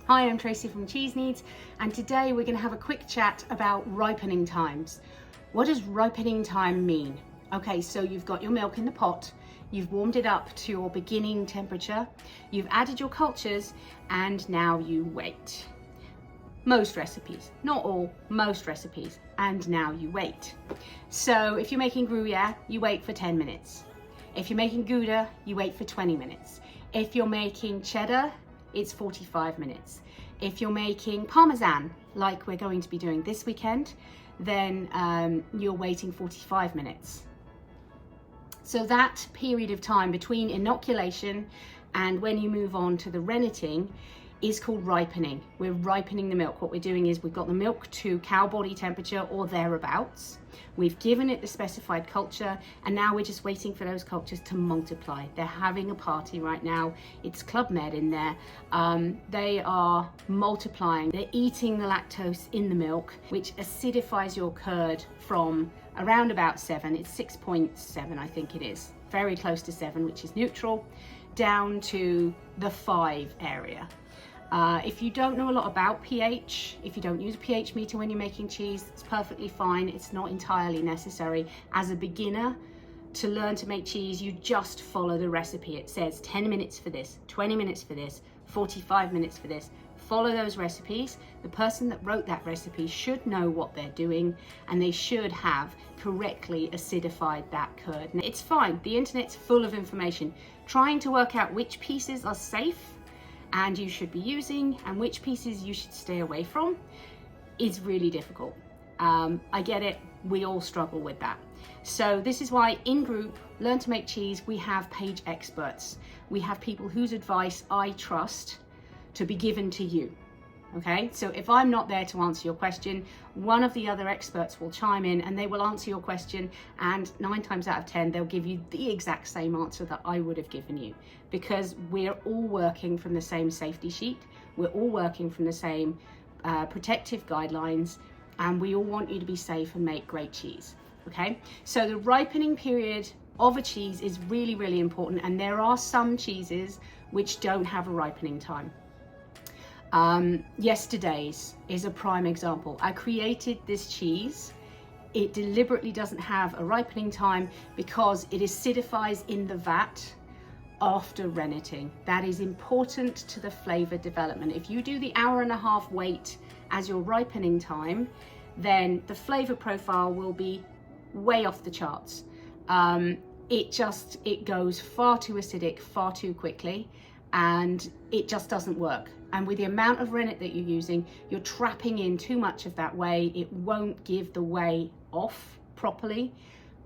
Hi, I'm Tracy from Cheese Needs, and today we're going to have a quick chat about ripening times. What does ripening time mean? Okay, so you've got your milk in the pot, you've warmed it up to your beginning temperature, you've added your cultures, and now you wait. Most recipes, not all, most recipes, and now you wait. So if you're making Gruyere, you wait for 10 minutes. If you're making Gouda, you wait for 20 minutes. If you're making cheddar, it's 45 minutes. If you're making Parmesan, like we're going to be doing this weekend, then you're waiting 45 minutes. So that period of time between inoculation and when you move on to the renneting is called ripening. We're ripening the milk. What we're doing is we've got the milk to cow body temperature or thereabouts. We've given it the specified culture, and now we're just waiting for those cultures to multiply. They're having a party right now. It's Club Med in there. They are multiplying. They're eating the lactose in the milk, which acidifies your curd from around about 7. It's 6.7, I think it is. Very close to 7, which is neutral, down to the 5 area. If you don't know a lot about pH, if you don't use a pH meter when you're making cheese, it's perfectly fine. It's not entirely necessary. As a beginner, to learn to make cheese, you just follow the recipe. It says 10 minutes for this, 20 minutes for this, 45 minutes for this. Follow those recipes. The person that wrote that recipe should know what they're doing, and they should have correctly acidified that curd. Now, it's fine. The internet's full of information. Trying to work out which pieces are safe and you should be using and which pieces you should stay away from is really difficult. I get it, we all struggle with that. So this is why in group Learn to Make Cheese, we have page experts. We have people whose advice I trust to be given to you. Okay, so if I'm not there to answer your question, one of the other experts will chime in and they will answer your question, and 9 times out of 10 they'll give you the exact same answer that I would have given you, because we're all working from the same safety sheet, we're all working from the same protective guidelines, and we all want you to be safe and make great cheese. Okay, so the ripening period of a cheese is really, really important, and there are some cheeses which don't have a ripening time. Yesterday's is a prime example. I created this cheese. It deliberately doesn't have a ripening time because it acidifies in the vat after renneting. That is important to the flavor development. If you do the 1.5 hour wait as your ripening time, then the flavor profile will be way off the charts. It goes far too acidic far too quickly, and it just doesn't work. And with the amount of rennet that you're using, you're trapping in too much of that whey. It won't give the whey off properly.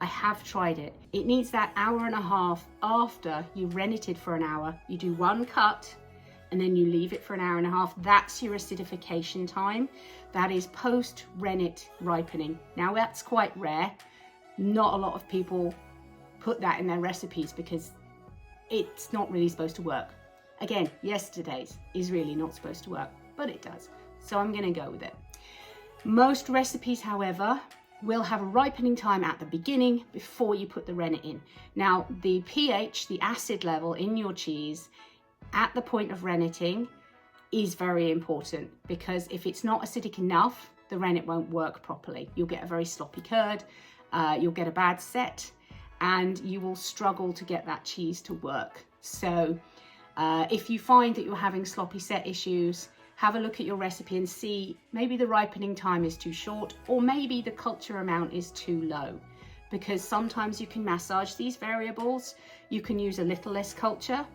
I have tried it. It needs that 1.5 hours after you've renneted for an hour. You do 1 cut and then you leave it for an 1.5 hours. That's your acidification time. That is post-rennet ripening. Now that's quite rare. Not a lot of people put that in their recipes because it's not really supposed to work. Again, yesterday's is really not supposed to work, but it does. So I'm gonna go with it. Most recipes, however, will have a ripening time at the beginning before you put the rennet in. Now, the pH, the acid level in your cheese at the point of renneting is very important, because if it's not acidic enough, the rennet won't work properly. You'll get a very sloppy curd, you'll get a bad set, and you will struggle to get that cheese to work. So if you find that you're having sloppy set issues, have a look at your recipe and see maybe the ripening time is too short, or maybe the culture amount is too low, because sometimes you can massage these variables. You can use a little less culture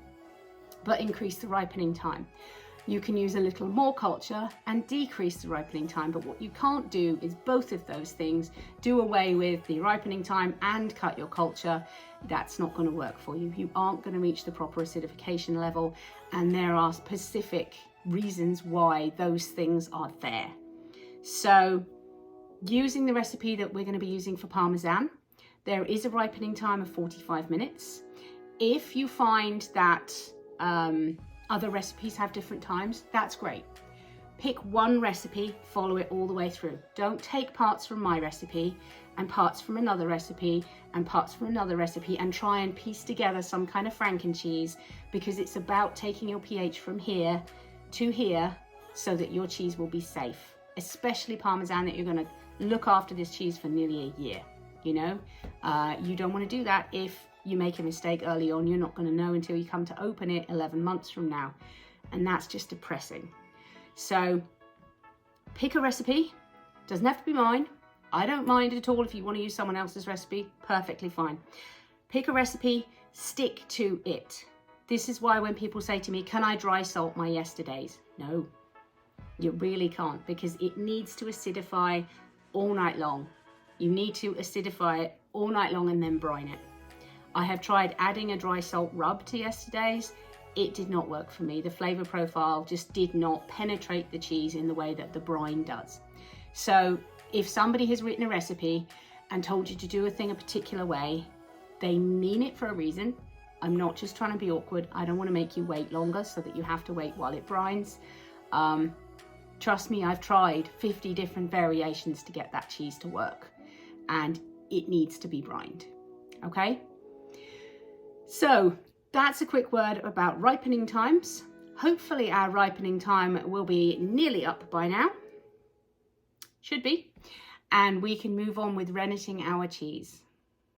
but increase the ripening time. You can use a little more culture and decrease the ripening time, but what you can't do is both of those things. Do away with the ripening time and cut your culture. That's not going to work for you. You aren't going to reach the proper acidification level, and there are specific reasons why those things are there. So using the recipe that we're going to be using for Parmesan, there is a ripening time of 45 minutes. If you find that other recipes have different times, that's great. Pick one recipe, follow it all the way through. Don't take parts from my recipe and parts from another recipe and parts from another recipe and try and piece together some kind of Franken cheese, because it's about taking your pH from here to here so that your cheese will be safe, especially Parmesan, that you're going to look after this cheese for nearly a year. You know, you don't want to do that. If you make a mistake early on, you're not going to know until you come to open it 11 months from now. And that's just depressing. So pick a recipe. Doesn't have to be mine. I don't mind at all if you want to use someone else's recipe. Perfectly fine. Pick a recipe, stick to it. This is why when people say to me, can I dry salt my yesterdays? No, you really can't, because it needs to acidify all night long. You need to acidify it all night long and then brine it. I have tried adding a dry salt rub to yesterday's. It did not work for me. The flavor profile just did not penetrate the cheese in the way that the brine does. So if somebody has written a recipe and told you to do a thing a particular way, they mean it for a reason. I'm not just trying to be awkward. I don't want to make you wait longer so that you have to wait while it brines. Trust me, I've tried 50 different variations to get that cheese to work, and it needs to be brined. Okay? So that's a quick word about ripening times. Hopefully our ripening time will be nearly up by now. Should be. And we can move on with renneting our cheese.